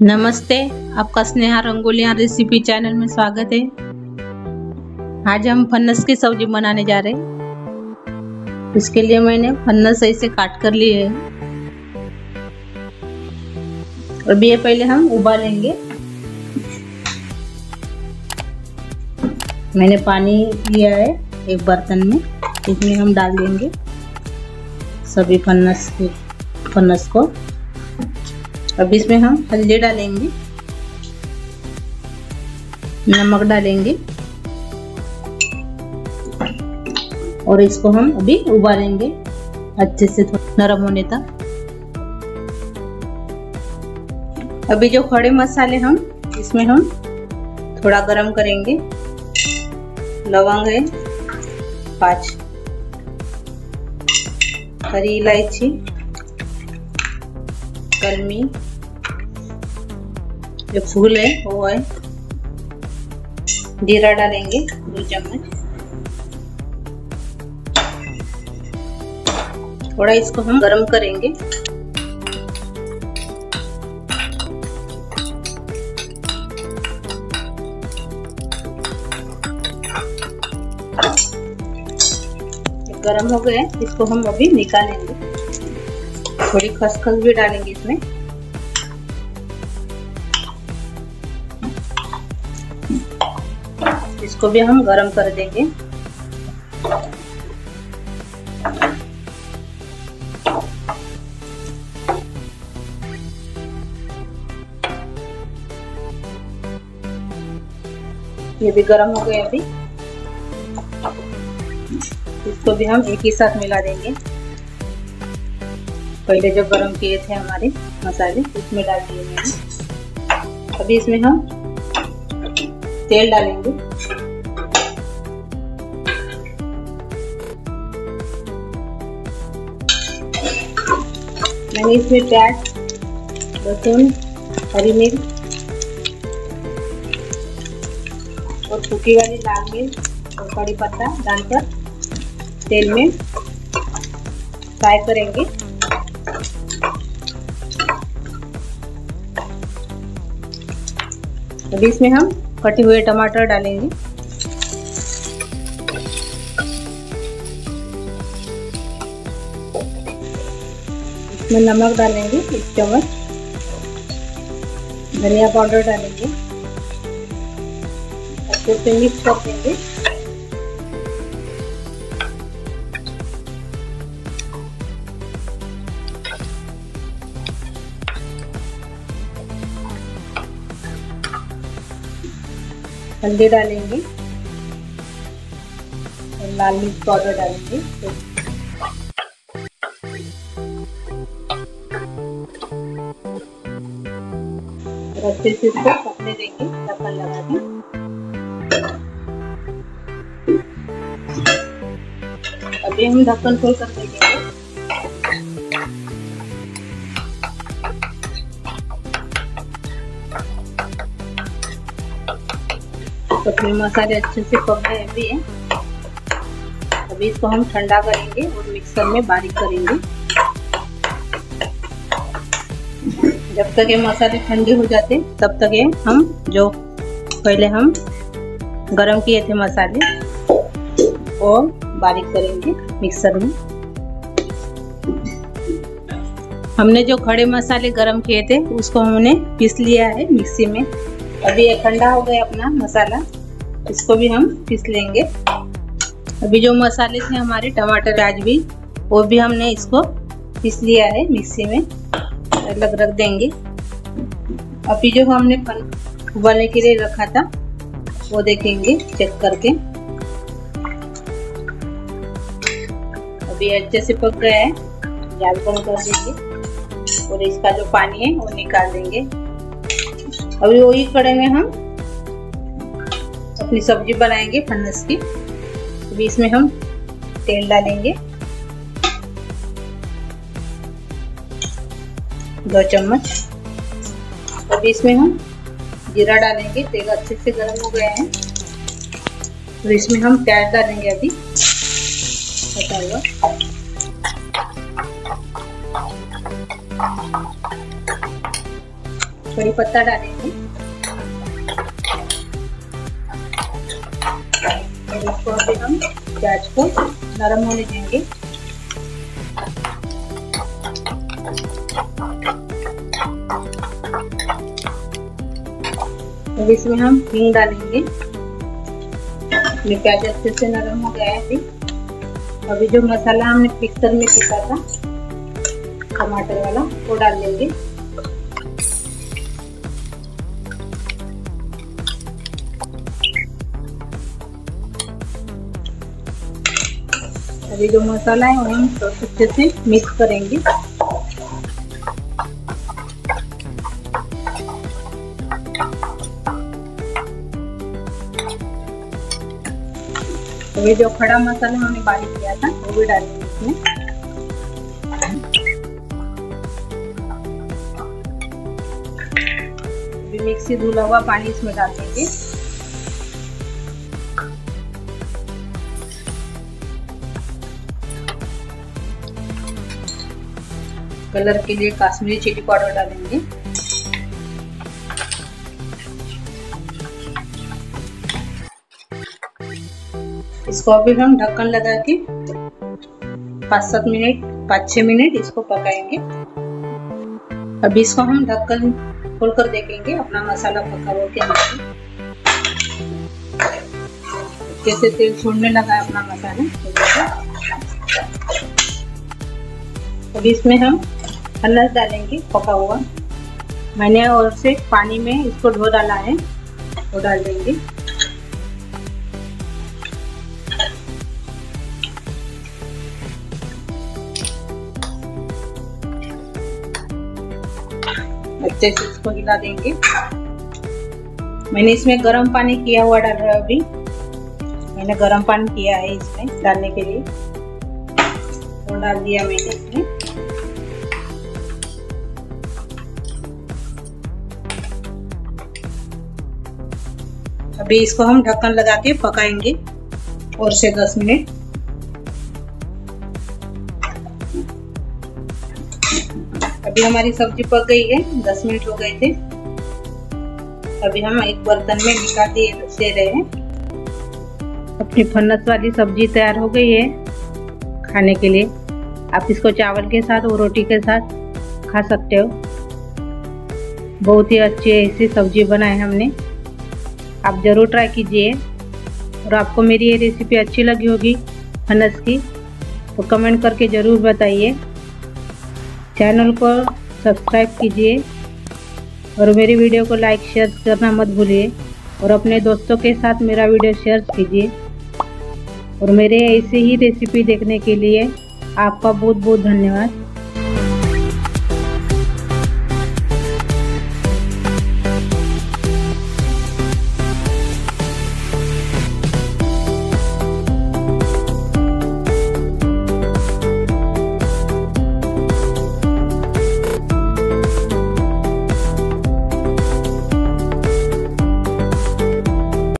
नमस्ते, आपका Sneha रंगोलियां recipe channel में स्वागत है। आज हम फन्नस की सब्जी बनाने जा रहे हैं। इसके लिए मैंने फन्नस ऐसे काट कर लिए है। अब ये पहले हम उबालेंगे। मैंने पानी लिया है एक बर्तन में, इसमें हम डाल देंगे सभी फन्नस को। अब इसमें हम हल्दी डालेंगे, नमक डालेंगे और इसको हम अभी उबालेंगे अच्छे से नरम होने तक। अभी जो खड़े मसाले हम इसमें हम थोड़ा गरम करेंगे। लवंग है 5, हरी इलायची, कलमी, जो फूल है वो है, जीरा डालेंगे 2 चम्मच। थोड़ा इसको हम गरम करेंगे। गरम हो गए, इसको हम अभी निकालेंगे। थोड़ी खसखस भी डालेंगे इसमें। इसको भी हम गरम कर देंगे। ये भी गरम हो गए। अभी इसको भी हम एक ही साथ मिला देंगे। पहले जो गरम किए थे हमारे मसाले इसमें डाल दिए मैंने। अभी इसमें हम तेल डालेंगे। मैंने इसमें प्याज, लहसुन, हरी मिर्च और सूखी वाली लाल मिर्च और कड़ी पत्ता डालकर तेल में फ्राई करेंगे। अभी इसमें हम कटे हुए टमाटर डालेंगे। इसमें नमक डालेंगे 1 चम्मच, धनिया पाउडर डालेंगे, अच्छे से मिक्स कर देंगे। हल्दी डालेंगे और लाल मिर्च पाउडर डालेंगे। और अच्छे से इसको पकने देंगे ढक्कन लगा के। अभी हम ढक्कन खोल कर देंगे। तो मसाले अच्छे से पक गए भी है। अभी इसको हम ठंडा करेंगे और मिक्सर में बारीक करेंगे। जब तक ये मसाले ठंडे हो जाते तब तक ये हम जो पहले हम गरम किए थे मसाले वो बारीक करेंगे मिक्सर में। हमने जो खड़े मसाले गरम किए थे उसको हमने पीस लिया है मिक्सी में। अभी ये ठंडा हो गया अपना मसाला, इसको भी हम पीस लेंगे। अभी जो मसाले थे हमारे टमाटर प्याज भी, वो भी हमने इसको पीस लिया है मिक्सी में, अलग रख देंगे। अभी जो हमने उबालने के लिए रखा था वो देखेंगे चेक करके। अभी अच्छे से पक गया है, गैस बंद कर देंगे और इसका जो पानी है वो निकाल देंगे। अभी वही कड़े में हम अपनी सब्जी बनाएंगे फन्नस की। अभी इसमें हम तेल डालेंगे 2 चम्मच। अभी इसमें हम जीरा डालेंगे। तेल अच्छे से गर्म हो गया है। तो इसमें हम प्याज डालेंगे अभी कटा हुआ। कड़ी पत्ता डालेंगे और इसको अभी हम प्याज को नरम होने देंगे। अब इसमें हम हींग डालेंगे। ये प्याज अच्छे से नरम हो गया है। अभी जो मसाला हमने मिक्सर में पीसा था टमाटर वाला वो डाल देंगे। अभी जो मसाला है वो हम अच्छे से मिक्स करेंगे। अभी जो खड़ा मसाला हमने बारीक किया था वो भी डालेंगे इसमें। अभी मिक्सी धुला हुआ पानी इसमें डाल देंगे। कलर के लिए कश्मीरी चिली पाउडर डालेंगे। इसको अभी हम ढक्कन लगा के 5-6 मिनट इसको पकाएंगे। अभी इसको हम ढक्कन खोलकर देखेंगे अपना मसाला पका हुआ क्या है। जैसे तेल छोड़ने लगा है अपना मसाला। अभी इसमें हम अनाज डालेंगे पका हुआ। मैंने और से पानी में इसको धो डाला है, वो डाल देंगे। अच्छे से इसको हिला देंगे। मैंने इसमें गर्म पानी किया हुआ डाल रहा है। अभी मैंने गर्म पानी किया है इसमें डालने के लिए, वो डाल दिया मैंने इसमें। अभी इसको हम ढक्कन लगा के पकाएंगे और से 10 मिनट। अभी हमारी सब्जी पक गई है, 10 मिनट हो गए थे। अभी हम एक बर्तन में निकाल दे रहे हैं। अपनी फन्नस वाली सब्जी तैयार हो गई है खाने के लिए। आप इसको चावल के साथ और रोटी के साथ खा सकते हो। बहुत ही अच्छी ऐसी सब्जी बनाई हमने, आप ज़रूर ट्राई कीजिए। और आपको मेरी ये रेसिपी अच्छी लगी होगी फन्नस की तो कमेंट करके ज़रूर बताइए। चैनल को सब्सक्राइब कीजिए और मेरी वीडियो को लाइक शेयर करना मत भूलिए। और अपने दोस्तों के साथ मेरा वीडियो शेयर कीजिए। और मेरे ऐसे ही रेसिपी देखने के लिए आपका बहुत बहुत धन्यवाद।